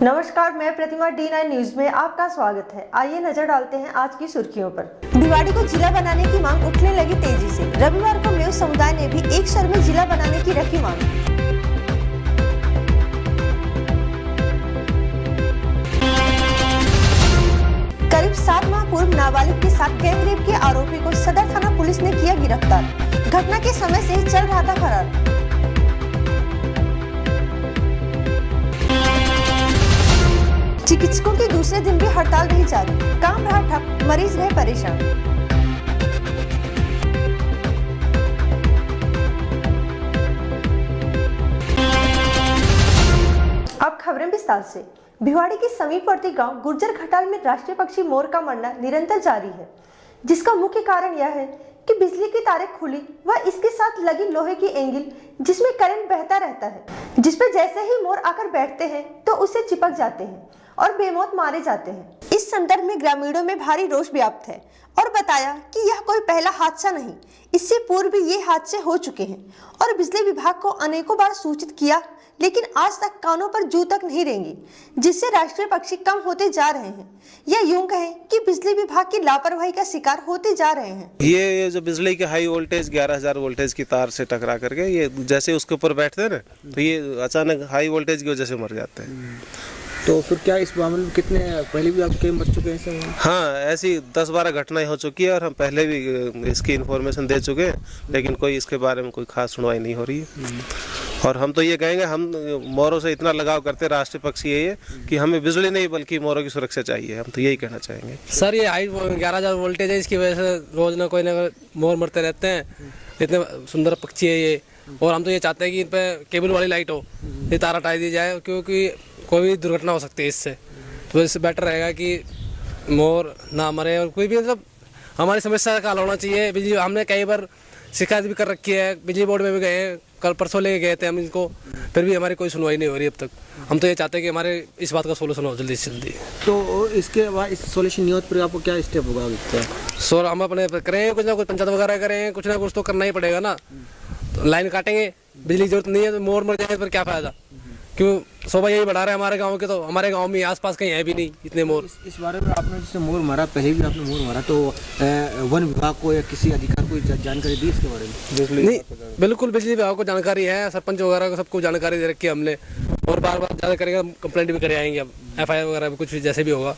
नमस्कार, मैं प्रतिमा D9 news में आपका स्वागत है। आइए नजर डालते हैं आज की सुर्खियों पर। भिवाड़ी को जिला बनाने की मांग उठने लगी तेजी से। रविवार को मेव समुदाय ने भी एक स्वर में जिला बनाने की रखी मांग। करीब 7 माह पूर्व नाबालिग के साथ गैंगरेप के आरोपी को सदर थाना पुलिस ने किया गिरफ्तार। घटना के समय से ही चल रहा था फरार। चिकित्सकों की दूसरे दिन भी हड़ताल रही जारी, काम रहा ठप, मरीज रहे परेशान। अब खबरें विस्तार से। भिवाड़ी के समीपवर्ती गांव गुर्जर खटाल में राष्ट्रीय पक्षी मोर का मरना निरंतर जारी है, जिसका मुख्य कारण यह है कि बिजली की तारें खुली व इसके साथ लगी लोहे की एंगल जिसमें करंट बहता रहता है, जिस पर जैसे ही मोर आकर बैठते हैं तो उसे चिपक जाते हैं और बेमौत मारे जाते हैं। इस संदर्भ में ग्रामीणों में भारी रोष व्याप्त है और बताया कि यह कोई पहला हादसा नहीं, इससे पूर्व भी ये हादसे हो चुके हैं और बिजली विभाग को अनेकों बार सूचित किया, लेकिन आज तक कानों पर जू तक नहीं रेंगी, जिससे राष्ट्रीय पक्षी कम होते जा रहे हैं। या यूं कहें कि बिजली विभाग की लापरवाही का शिकार होते जा रहे हैं। ये जो बिजली के हाई वोल्टेज 11,000 वोल्टेज की तार से टकरा करके ये जैसे उसके ऊपर बैठते हैं ना, तो ये अचानक हाई वोल्टेज की वजह से मर जाते हैं। तो फिर क्या इस मामले में कितने पहले भी आपके मर चुके हैं? हाँ, ऐसी 10-12 घटनाएं हो चुकी है और हम पहले भी इसकी इन्फॉर्मेशन दे चुके हैं, लेकिन कोई इसके बारे में कोई खास सुनवाई नहीं हो रही है। और हम तो ये कहेंगे, हम मोरों से इतना लगाव करते हैं, राष्ट्रीय पक्षी ये है कि हमें बिजली नहीं बल्कि मोरों की सुरक्षा चाहिए। हम तो यही कहना चाहेंगे। सर, ये हाई 11,000 वोल्टेज है, इसकी वजह से रोज ना कोई मोर मरते रहते हैं। इतने सुंदर पक्षी है ये, और हम तो ये चाहते हैं कि इन पर केबल वाली लाइट हो, ये तार हटा दी जाए, क्योंकि कोई भी दुर्घटना हो सकती है इससे। तो इससे बेटर रहेगा कि मोर ना मरे और कोई भी मतलब हमारी समस्या का हल होना चाहिए। बिजली हमने कई बार शिकायत भी कर रखी है, बिजली बोर्ड में भी गए, कल परसों लेके गए थे हम इनको, फिर भी हमारी कोई सुनवाई नहीं हो रही अब तक। हम तो ये चाहते हैं कि हमारे इस बात का सोल्यूशन हो जल्दी से जल्दी। तो इसके बाद इस सोल्यूशन नहीं हो तो आपको क्या स्टेप होगा? सर, हम अपने करें कुछ ना कुछ, पंचायत वगैरह करें, कुछ ना कुछ तो करना ही पड़ेगा ना। तो लाइन काटेंगे, बिजली की जरूरत नहीं है तो मोर मर जाए पर क्या फायदा? क्यों शोभा यही बढ़ा रहे हैं हमारे गांव के, तो हमारे गांव में आसपास कहीं है भी नहीं इतने मोर। इस बारे में आपने जैसे मोर मारा, पहले भी आपने मोर मारा, तो वन विभाग को या किसी अधिकारी को जानकारी दी इसके बारे में? नहीं, बिल्कुल बिजली विभाग को जानकारी है, सरपंच वगैरह को सबको जानकारी दे रखी है हमने, और बार बार ज़्यादा करेंगे, कंप्लेंट भी करे आएंगे। अब FIR वगैरह भी कुछ भी जैसे भी होगा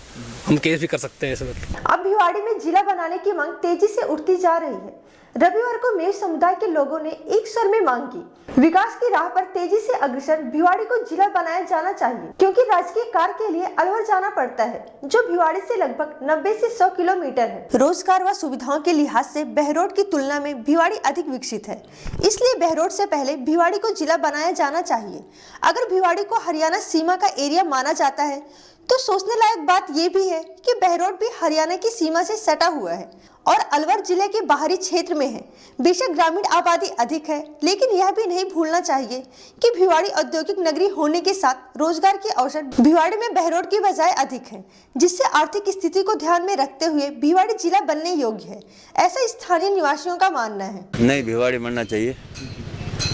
हम केस भी कर सकते हैं इसमें। अब भिवाड़ी में जिला बनाने की मांग तेजी से उठती जा रही है। रविवार को मेव समुदाय के लोगों ने एक स्वर में मांग की, विकास की राह पर तेजी से अग्रसर भिवाड़ी को जिला बनाया जाना चाहिए, क्योंकि राजकीय कार्य के लिए अलवर जाना पड़ता है, जो भिवाड़ी से लगभग 90 से 100 किलोमीटर है। रोजगार व सुविधाओं के लिहाज से बहरोड की तुलना में भिवाड़ी अधिक विकसित है, इसलिए बहरोड से पहले भिवाड़ी को जिला बनाया जाना चाहिए। अगर भिवाड़ी को हरियाणा सीमा का एरिया माना जाता है तो सोचने लायक बात यह भी है कि बहरोड भी हरियाणा की सीमा से सटा हुआ है और अलवर जिले के बाहरी क्षेत्र में है। बेशक ग्रामीण आबादी अधिक है, लेकिन यह भी नहीं भूलना चाहिए कि भिवाड़ी औद्योगिक नगरी होने के साथ रोजगार के अवसर भिवाड़ी में बहरोड की बजाय अधिक है, जिससे आर्थिक स्थिति को ध्यान में रखते हुए भिवाड़ी जिला बनने योग्य है, ऐसा स्थानीय निवासियों का मानना है। नहीं, भिवाड़ी बनना चाहिए,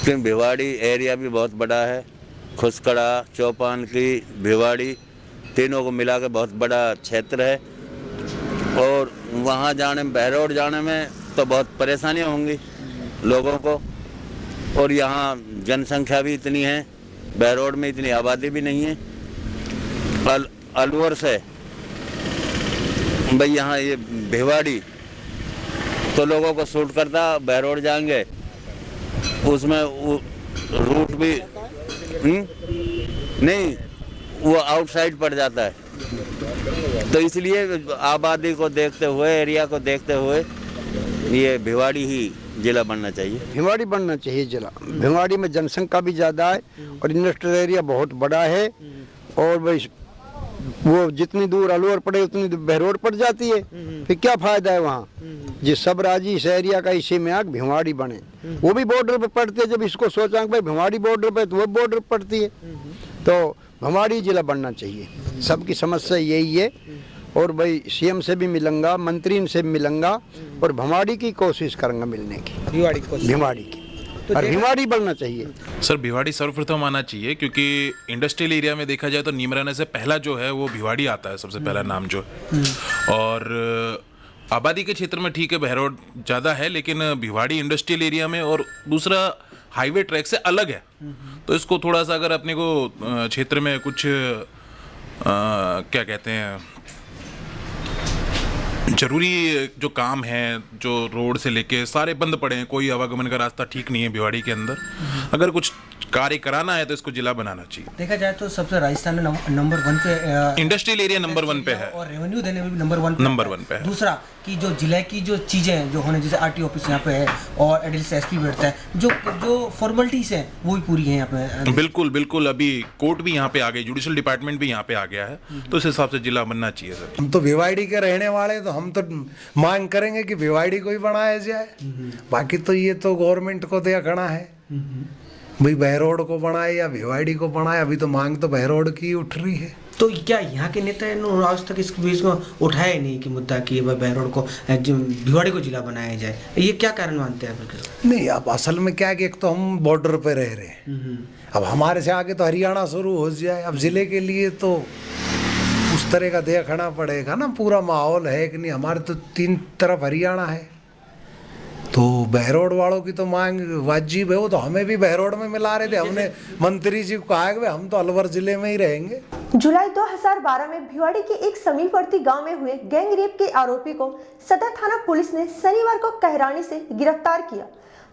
क्योंकि भिवाड़ी एरिया भी बहुत बड़ा है। खुसकड़ा, चौपान की, भिवाड़ी तीनों को मिला के बहुत बड़ा क्षेत्र है, और वहाँ जाने में, बहरोड जाने में तो बहुत परेशानियाँ होंगी लोगों को। और यहाँ जनसंख्या भी इतनी है, बहरोड में इतनी आबादी भी नहीं है। अलवर से भाई यहाँ ये भिवाड़ी तो लोगों को सूट करता, बहरोड जाएंगे उसमें रूट भी नहीं, वो आउटसाइड पड़ जाता है। तो इसलिए आबादी को देखते हुए, एरिया को देखते हुए ये भिवाड़ी ही जिला बनना चाहिए। भिवाड़ी बनना चाहिए जिला। भिवाड़ी में जनसंख्या भी ज़्यादा है और इंडस्ट्रियल एरिया बहुत बड़ा है, और भाई वो जितनी दूर अलवर पड़े उतनी दूर बहरोड पड़ जाती है, फिर क्या फायदा है वहाँ? जिस सब राजी इस एरिया का इसी में आग भिवाड़ी बने, वो भी बॉर्डर पे पड़ती है। जब इसको सोचा भाई भिवाड़ी बॉर्डर पे, तो वो बॉर्डर पड़ती है, तो भिवाड़ी जिला बनना चाहिए। सबकी समस्या यही है, और भाई CM से भी मिलूंगा, मंत्री से भी मिलूंगा, और भिवाड़ी की कोशिश करूंगा मिलने की, भिवाड़ी की। और भिवाड़ी बढ़ना चाहिए। सर भिवाड़ी सर्वप्रथम आना चाहिए, क्योंकि इंडस्ट्रियल एरिया में देखा जाए तो नीमराना से पहला जो है वो भिवाड़ी आता है, सबसे पहला नाम जो है। और आबादी के क्षेत्र में ठीक है बहरोड ज़्यादा है, लेकिन भिवाड़ी इंडस्ट्रियल एरिया में और दूसरा हाईवे ट्रैक से अलग है। तो इसको थोड़ा सा अगर अपने को क्षेत्र में कुछ क्या कहते हैं जरूरी जो काम है, जो रोड से लेके सारे बंद पड़े हैं, कोई आवागमन का रास्ता ठीक नहीं है भिवाड़ी के अंदर, अगर कुछ कार्य कराना है तो इसको जिला बनाना चाहिए। देखा जाए तो सबसे राजस्थान में नंबर 1 पे इंडस्ट्रियल एरिया नंबर 1 पे है और रेवेन्यू देने में भी नंबर 1 पे है। दूसरा कि जो जिले की जो चीज़ें जो होने, जैसे आरटी ऑफिस यहाँ पे है और एडिशनल एसपी बैठता है, जो फॉर्मेलिटीज हैं वो भी पूरी हैं यहाँ पे। बिल्कुल बिल्कुल, अभी कोर्ट भी यहाँ पे आ गई, जुडिशल डिपार्टमेंट भी यहाँ पे आ गया है, तो इस हिसाब से जिला बनना चाहिए सर। हम तो भिवाड़ी के रहने वाले, तो हम तो मांग करेंगे कि भिवाड़ी को ही बनाया जाए। बाकी तो ये तो गवर्नमेंट को दिया खड़ा है भाई, बहरोड को बनाए या भिवाड़ी को बनाए। अभी तो मांग तो बहरोड की उठ रही है। तो क्या यहाँ के नेता ने आज तक इस बीच में उठाया ही नहीं कि मुद्दा कि बहरोड को भिवाड़ी को जिला बनाया जाए? ये क्या कारण मानते हैं आप? नहीं, अब असल में क्या है कि एक तो हम बॉर्डर पे रह रहे हैं, अब हमारे से आगे तो हरियाणा शुरू हो जाए। अब जिले के लिए तो उस तरह का देखना पड़ेगा ना, पूरा माहौल है कि नहीं। हमारे तो 3 तरफ हरियाणा है, तो बहरोड वालों की तो मांग वाजिब है। वो तो हमें भी बहरोड में मिला रहे थे, हमने मंत्री जी को कहा कि हम तो अलवर जिले में ही रहेंगे। जुलाई 2012 में भिवाड़ी के एक समीपवर्ती गांव में हुए गैंग रेप के आरोपी को सदर थाना पुलिस ने शनिवार को कहरानी से गिरफ्तार किया।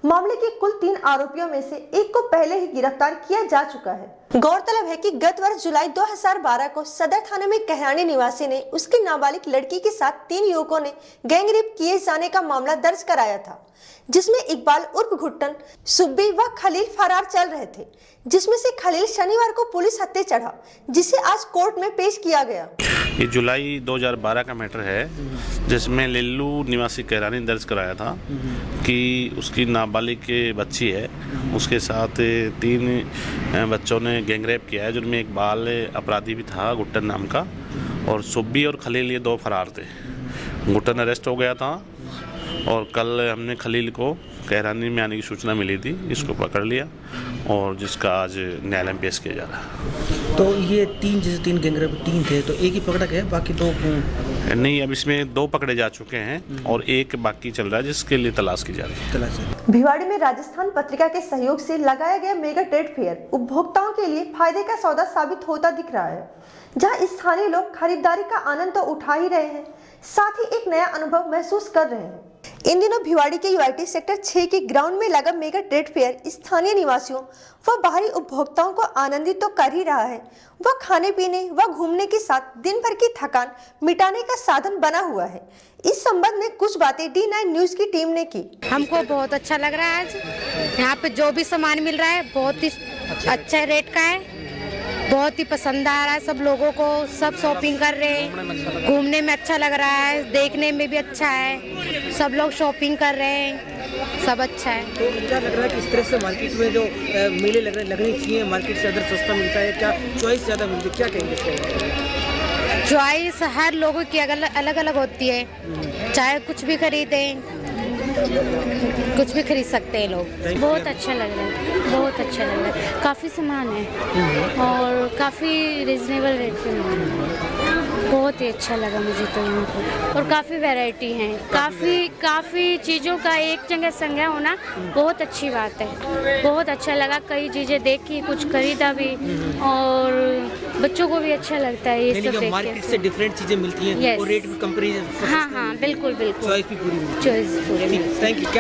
मामले के कुल 3 आरोपियों में से एक को पहले ही गिरफ्तार किया जा चुका है। गौरतलब है कि गत वर्ष जुलाई 2012 को सदर थाने में कहरानी निवासी ने उसकी नाबालिग लड़की के साथ 3 युवकों ने गैंग रेप किए जाने का मामला दर्ज कराया था, जिसमें इकबाल उर्फ घुट्टन, सुब्बी व खलील फरार चल रहे थे, जिसमें से खलील शनिवार को पुलिस हत्थे चढ़ा, जिसे आज कोर्ट में पेश किया गया। ये जुलाई 2012 का मैटर है, जिसमें लिल्लू निवासी कहरानी दर्ज कराया था कि उसकी नाबालिग के बच्ची है, उसके साथ 3 बच्चों ने गैंग रेप किया है, जिनमें इकबाल अपराधी भी था गुट्टन नाम का, और सुब्बी और खलील ये 2 फरार थे। गुट्टन अरेस्ट हो गया था और कल हमने खलील को कहरानी में आने की सूचना मिली थी, इसको पकड़ लिया और जिसका आज न्यायालय में पेश किया जा रहा है। तो ये 3 गैंगरेप 3 थे, तो एक ही पकड़ा गया, बाकी 2 नहीं, अब इसमें 2 पकड़े जा चुके हैं और एक बाकी चल रहा है, जिसके लिए तलाश की जा रही है। भिवाड़ी में राजस्थान पत्रिका के सहयोग से लगाया गया मेगा ट्रेड फेयर उपभोक्ताओं के लिए फायदे का सौदा साबित होता दिख रहा है, जहां स्थानीय लोग खरीदारी का आनंद तो उठा ही रहे हैं, साथ ही एक नया अनुभव महसूस कर रहे हैं। इन दिनों भिवाड़ी के यूआईटी सेक्टर 6 के ग्राउंड में लगा मेगा ट्रेड फेयर स्थानीय निवासियों व बाहरी उपभोक्ताओं को आनंदित तो कर ही रहा है, वह खाने पीने व घूमने के साथ दिन भर की थकान मिटाने का साधन बना हुआ है। इस संबंध में कुछ बातें D9 न्यूज की टीम ने की। हमको बहुत अच्छा लग रहा है। आज यहाँ पे जो भी सामान मिल रहा है बहुत ही अच्छा रेट का है, बहुत ही पसंद आ रहा है सब लोगों को, सब शॉपिंग कर रहे हैं, घूमने में अच्छा लग रहा है, देखने में भी अच्छा है, सब लोग शॉपिंग कर रहे हैं, सब अच्छा है। तो क्या लग रहा है कि इस तरह से मार्केट में जो मेले लगने चाहिए, मार्केट से अदर सस्ता मिलता है, क्या चॉइस ज़्यादा मिलती है, क्या कहेंगे इसको? चॉइस हर लोगों की अलग अलग होती है, चाहे कुछ भी खरीदें, कुछ भी खरीद सकते हैं लोग। बहुत अच्छा लग रहा है, बहुत अच्छा लग रहा है, काफ़ी सामान है और काफ़ी रिजनेबल रेट पे मिल रहा है, बहुत ही अच्छा लगा मुझे तो यहाँ पर। और काफ़ी वैरायटी हैं, काफ़ी चीज़ों का एक जगह संग्रह होना बहुत अच्छी बात है, बहुत अच्छा लगा। कई चीज़ें देखी, कुछ खरीदा भी और बच्चों को भी अच्छा लगता है ये सब देख के। मार्केट से डिफरेंट चीज़ें मिलती हैं और रेट भी कंपैरिजन। हाँ बिल्कुल बिल्कुल, चॉइस भी पूरी मिलती है। चॉइस पूरी। Thank you.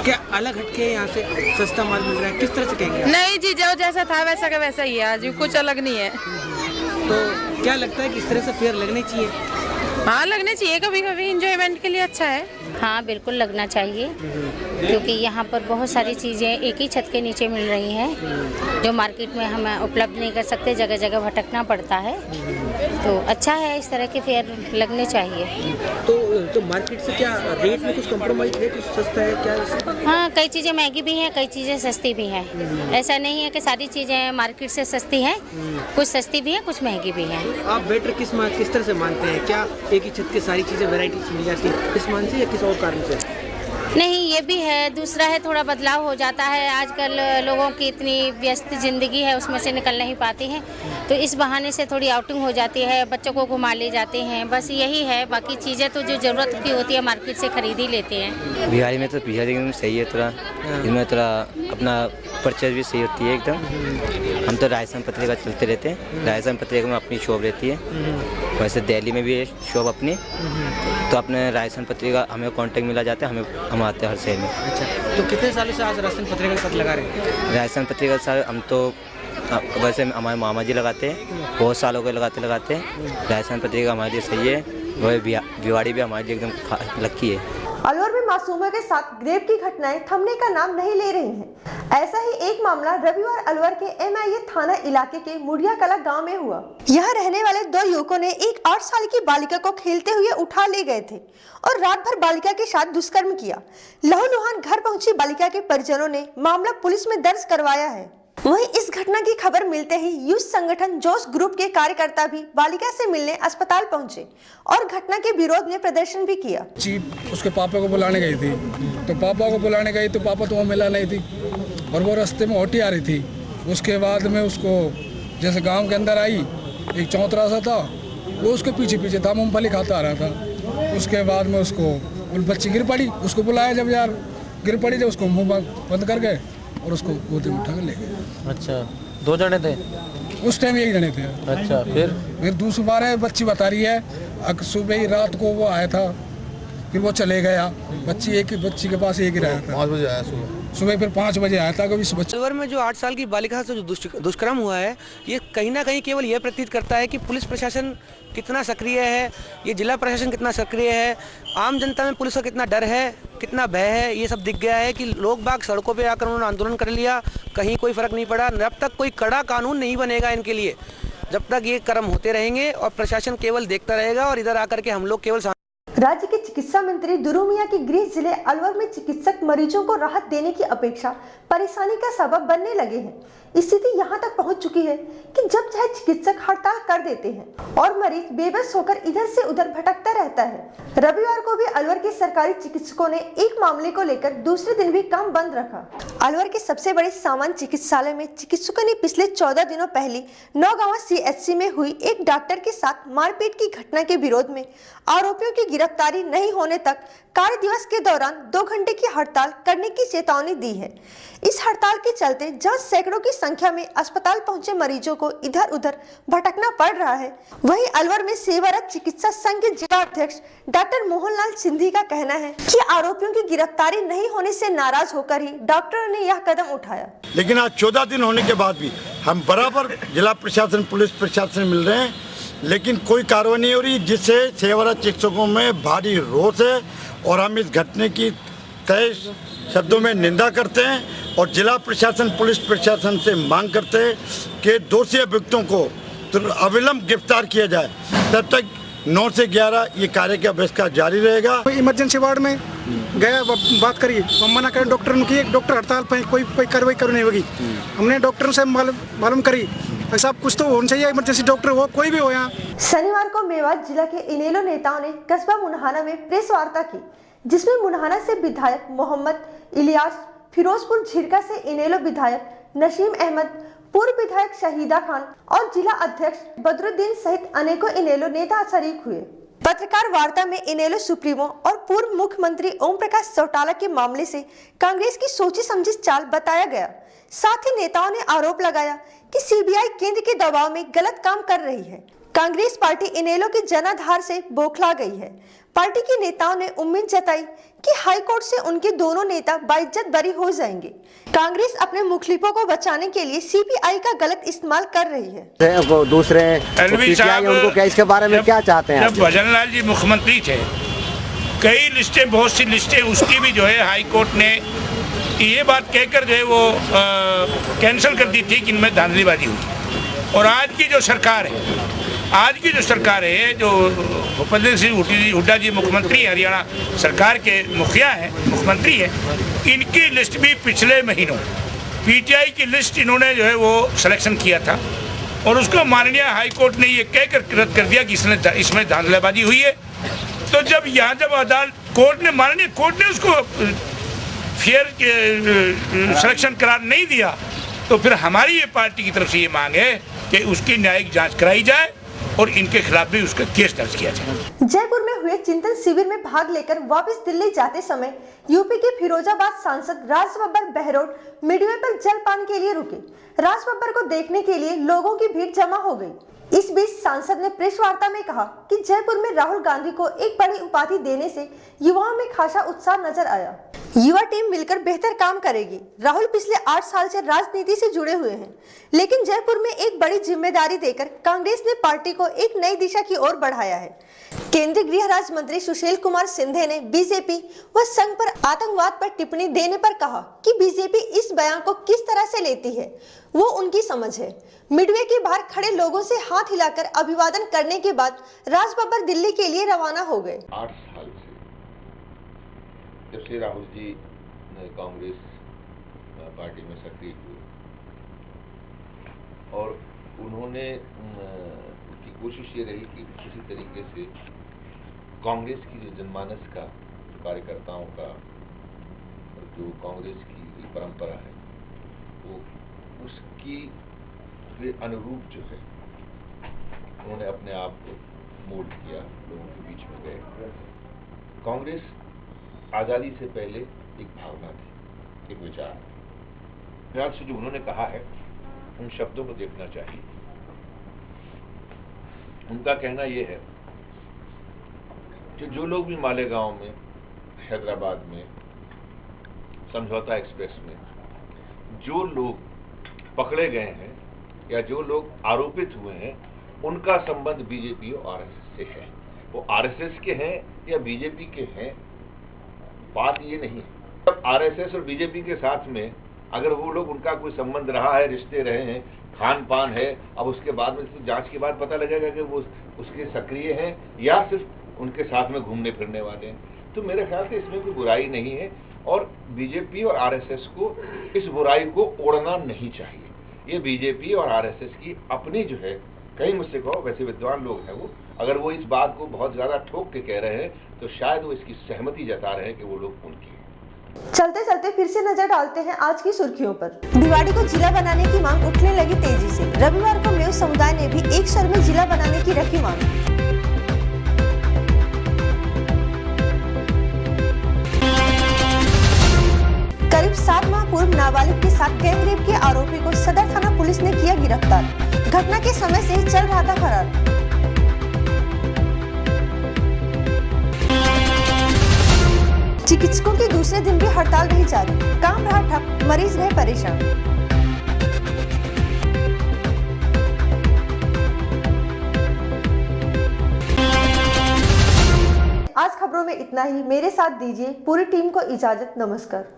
क्या अलग हटके यहाँ से सस्ता माल मिल रहा है, किस तरह से कहेंगे? नहीं जी, जो जैसा था वैसा का वैसा ही है, आज कुछ अलग नहीं है। तो क्या लगता है कि इस तरह से फेयर लगने चाहिए? हाँ लगने चाहिए, कभी कभी इंजॉयमेंट के लिए अच्छा है। हाँ बिल्कुल लगना चाहिए, क्योंकि यहाँ पर बहुत सारी चीज़ें एक ही छत के नीचे मिल रही हैं, जो मार्केट में हम उपलब्ध नहीं कर सकते, जगह जगह भटकना पड़ता है। तो अच्छा है, इस तरह के फेयर लगने चाहिए। तो मार्केट से क्या रेट में कुछ कॉम्प्रोमाइज़ है, कुछ सस्ता है क्या? हाँ, कई चीज़ें महंगी भी हैं, कई चीज़ें सस्ती भी हैं। ऐसा नहीं है कि सारी चीज़ें मार्केट से सस्ती हैं, कुछ सस्ती भी हैं, कुछ महंगी भी हैं। आप बेटर किस तरह से मानते हैं? क्या एक ही छत के सारी चीज़ें वैरायटीज मिल जाती है इस मान से या किसी और कारण से? नहीं, ये भी है। दूसरा है थोड़ा बदलाव हो जाता है। आजकल लोगों की इतनी व्यस्त ज़िंदगी है, उसमें से निकल नहीं पाती हैं, तो इस बहाने से थोड़ी आउटिंग हो जाती है, बच्चों को घुमा ले जाते हैं, बस यही है। बाकी चीज़ें तो जो ज़रूरत की होती है मार्केट से खरीद ही लेते हैं। बिहारी में तो बिहारी एकदम सही है, थोड़ा इसमें थोड़ा अपना परचेज भी सही होती है एकदम। हम तो राजस्थान पत्रिका चलते रहते हैं, राजस्थान पत्रिका में अपनी शॉप रहती है, वैसे दिल्ली में भी है शॉप अपनी, तो अपने राजस्थान पत्रिका हमें कांटेक्ट मिला जाता है, हम आते हैं हर शहर में। अच्छा, तो कितने सालों से आज राजस्थान पत्रिका के साथ लगा रहे हैं? राजस्थान पत्रिका के साथ हम तो वैसे हमारे मामा जी लगाते हैं, बहुत सालों के लगाते हैं। राजस्थान पत्रिका हमारे लिए सही है, वह भिवाड़ी भी हमारे लिए एकदम लक्की है। अलवर में मासूमों के साथ रेप की घटनाएं थमने का नाम नहीं ले रही हैं। ऐसा ही एक मामला रविवार अलवर के MIA थाना इलाके के मुड़िया कला गांव में हुआ। यहाँ रहने वाले 2 युवकों ने एक 8 साल की बालिका को खेलते हुए उठा ले गए थे और रात भर बालिका के साथ दुष्कर्म किया। लहूलुहान घर पहुंची बालिका के परिजनों ने मामला पुलिस में दर्ज करवाया है। वहीं इस घटना की खबर मिलते ही युद्ध संगठन जोश ग्रुप के कार्यकर्ता भी बालिका से मिलने अस्पताल पहुंचे और घटना के विरोध में प्रदर्शन भी किया। चीफ उसके पापा को बुलाने गई थी, तो पापा को बुलाने गई तो पापा तो वहाँ मिला नहीं थी और वो रास्ते में ऑटी आ रही थी। उसके बाद में उसको जैसे गांव के अंदर आई, एक चौतरा सा था, वो उसके पीछे था, मूंगफली खाता आ रहा था। उसके बाद में उसको बच्ची गिर पड़ी, उसको बुलाया, जब यार गिर पड़ी जब उसको मुँह बंद कर गए और उसको गोदी में उठा कर ले गए। अच्छा, 2 जने थे उस टाइम? यही जने थे। अच्छा, फिर दूसरी बार है, बच्ची बता रही है सुबह ही रात को वो आया था, फिर वो चले गया। बच्ची के पास एक ही रहा था। 5 बजे आया सुबह फिर 5 बजे आया था। कभी अलवर में जो 8 साल की बालिका से जो दुष्कर्म हुआ है, ये कहीं ना कहीं केवल यह प्रतीत करता है कि पुलिस प्रशासन कितना सक्रिय है, ये जिला प्रशासन कितना सक्रिय है, आम जनता में पुलिस का कितना डर है, कितना भय है, ये सब दिख गया है कि लोग बाग सड़कों पे आकर उन्होंने आंदोलन कर लिया, कहीं कोई फर्क नहीं पड़ा। जब तक कोई कड़ा कानून नहीं बनेगा इनके लिए, जब तक ये कर्म होते रहेंगे और प्रशासन केवल देखता रहेगा और इधर आकर के हम लोग केवल। राज्य के चिकित्सा मंत्री दुरू मियां के गृह जिले अलवर में चिकित्सक मरीजों को राहत देने की अपेक्षा परेशानी का सबब बनने लगे हैं। स्थिति यहां तक पहुंच चुकी है कि जब चाहे चिकित्सक हड़ताल कर देते हैं और मरीज बेबस होकर इधर से उधर भटकता रहता है। रविवार को भी अलवर के सरकारी चिकित्सकों ने एक मामले को लेकर दूसरे दिन भी काम बंद रखा। अलवर के सबसे बड़े सामान्य चिकित्सालय में चिकित्सकों ने पिछले 14 दिनों पहले नौगांवा CHC में हुई एक डॉक्टर के साथ मारपीट की घटना के विरोध में आरोपियों की गिरफ्तारी नहीं होने तक कार्य दिवस के दौरान 2 घंटे की हड़ताल करने की चेतावनी दी है। इस हड़ताल के चलते जहां सैकड़ों की संख्या में अस्पताल पहुंचे मरीजों को इधर उधर भटकना पड़ रहा है, वहीं अलवर में सेवारत चिकित्सा संघ के जिला अध्यक्ष डॉक्टर मोहनलाल सिंधी का कहना है कि आरोपियों की गिरफ्तारी नहीं होने से नाराज होकर ही डॉक्टरों ने यह कदम उठाया। लेकिन आज 14 दिन होने के बाद भी हम बराबर जिला प्रशासन, पुलिस प्रशासन मिल रहे हैं, लेकिन कोई कार्रवाई नहीं हो रही, जिससे सेवारत चिकित्सकों में भारी रोष है और हम इस घटना की तय शब्दों में निंदा करते हैं और जिला प्रशासन, पुलिस प्रशासन से मांग करते हैं कि दोषी अभियुक्तों को अविलंब गिरफ्तार किया जाए। तब तक 9 से 11 ये कार्य का बहिष्कार जारी रहेगा। इमरजेंसी वार्ड में गया, बात करिए, मना करें डॉक्टर ने की, डॉक्टर हड़ताल पर कोई कार्रवाई करनी होगी। हमने डॉक्टरों से मालूम करी, ऐसा कुछ तो होना चाहिए, इमरजेंसी डॉक्टर हो, कोई भी हो यहाँ। शनिवार को मेवात जिला के इनेलो नेताओं ने कस्बा मुन्हाना में प्रेस वार्ता की, जिसमें मुन्हाना से विधायक मोहम्मद इलियास, फिरोजपुर झिरका से इनेलो विधायक नसीम अहमद, पूर्व विधायक शहीदा खान और जिला अध्यक्ष बदरुद्दीन सहित अनेकों इनेलो नेता शरीक हुए। पत्रकार वार्ता में इनेलो सुप्रीमो और पूर्व मुख्यमंत्री ओम प्रकाश चौटाला के मामले से कांग्रेस की सोची समझी चाल बताया गया। साथ ही नेताओं ने आरोप लगाया कि CBI केंद्र के दबाव में गलत काम कर रही है। कांग्रेस पार्टी इनेलो के जनाधार से बौखला गई है। पार्टी के नेताओं ने उम्मीद जताई कि हाईकोर्ट से उनके दोनों नेता बाइज्जत बरी हो जाएंगे। कांग्रेस अपने मुखलिफों को बचाने के लिए CBI का गलत इस्तेमाल कर रही है। दूसरे उनको क्या, इसके बारे में क्या चाहते हैं? जब भजनलाल जी मुख्यमंत्री थे, कई लिस्टें, बहुत सी लिस्टें उसकी भी जो है हाई कोर्ट ने ये बात कहकर जो है वो कैंसिल कर दी थी कि इनमें धांधलीबाजी हुई। और आज की जो सरकार है, जो भूपेंद्र सिंह हुड्डा जी मुख्यमंत्री है, हरियाणा सरकार के मुखिया हैं, मुख्यमंत्री हैं, इनकी लिस्ट भी पिछले महीनों PTI की लिस्ट इन्होंने जो है वो सिलेक्शन किया था और उसको माननीय हाई कोर्ट ने ये कहकर रद्द कर दिया कि इसमें धांधलीबाजी हुई है। तो जब यहाँ जब अदालत कोर्ट ने माननीय कोर्ट ने उसको फेयर सिलेक्शन करार नहीं दिया, तो फिर हमारी ये पार्टी की तरफ से ये मांग है कि उसकी न्यायिक जांच कराई जाए और इनके खिलाफ भी उसका केस दर्ज किया जाए। जयपुर में हुए चिंतन शिविर में भाग लेकर वापस दिल्ली जाते समय यूपी के फिरोजाबाद सांसद राज बब्बर बहरोड मिडवे पर जलपान के लिए रुके। राज बब्बर को देखने के लिए लोगों की भीड़ जमा हो गई। इस बीच सांसद ने प्रेस वार्ता में कहा कि जयपुर में राहुल गांधी को एक बड़ी उपाधि देने से युवाओं में खासा उत्साह नजर आया। युवा टीम मिलकर बेहतर काम करेगी। राहुल पिछले 8 साल से राजनीति से जुड़े हुए हैं, लेकिन जयपुर में एक बड़ी जिम्मेदारी देकर कांग्रेस ने पार्टी को एक नई दिशा की ओर बढ़ाया है। केंद्रीय गृह राज्य मंत्री सुशील कुमार सिंधे ने बीजेपी व संघ पर आतंकवाद पर टिप्पणी देने पर कहा कि बीजेपी इस बयान को किस तरह से लेती है वो उनकी समझ है। मिडवे के बाहर खड़े लोगों से हाथ हिलाकर अभिवादन करने के बाद राज बब्बर दिल्ली के लिए रवाना हो गए। 8 साल से जब से राहुल जी कांग्रेस पार्टी में सक्रिय हुए और उन्होंने की कोशिश ये रही कि किसी तरीके से कांग्रेस की जो जनमानस का कार्यकर्ताओं का जो कांग्रेस की परंपरा है वो उसकी अनुरूप जो है उन्होंने अपने आप को मोल्ड किया, लोगों के बीच में गए। कांग्रेस आज़ादी से पहले एक भावना थी, एक विचार से जो उन्होंने कहा है उन शब्दों को देखना चाहिए। उनका कहना यह है कि जो लोग भी मालेगांव में, हैदराबाद में, समझौता एक्सप्रेस में जो लोग पकड़े गए हैं या जो लोग आरोपित हुए हैं उनका संबंध बीजेपी और आरएसएस से है। वो आरएसएस के हैं या बीजेपी के हैं, बात ये नहीं है। तब आरएसएस और बीजेपी के साथ में अगर वो लोग उनका कोई संबंध रहा है, रिश्ते रहे हैं, खान पान है, अब उसके बाद में तो जांच के बाद पता लगेगा कि वो उसके सक्रिय हैं या सिर्फ उनके साथ में घूमने फिरने वाले हैं। तो मेरे ख्याल से इसमें कोई बुराई नहीं है और बीजेपी और आरएसएस को इस बुराई को ओढ़ना नहीं चाहिए। ये बीजेपी और आरएसएस की अपनी जो है, कहीं मुझसे कहो वैसे विद्वान लोग हैं वो, अगर वो इस बात को बहुत ज्यादा ठोक के कह रहे हैं तो शायद वो इसकी सहमति जता रहे हैं कि वो लोग उनकी हैं। चलते चलते फिर से नजर डालते हैं आज की सुर्खियों पर। भिवाड़ी को जिला बनाने की मांग उठने लगी तेजी से। रविवार को मेव समुदाय ने भी एक स्वर में जिला बनाने की रखी मांग। करीब 7 माह पूर्व नाबालिग के साथ गैंगरेप के आरोपी को सदर थाना पुलिस ने किया गिरफ्तार। घटना के समय से चल रहा था फरार। चिकित्सकों की दूसरे दिन भी हड़ताल रही जारी, काम रहा ठप, मरीज रहे परेशान। आज खबरों में इतना ही। मेरे साथ दीजिए पूरी टीम को इजाजत। नमस्कार।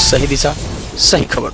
सही दिशा, सही खबर।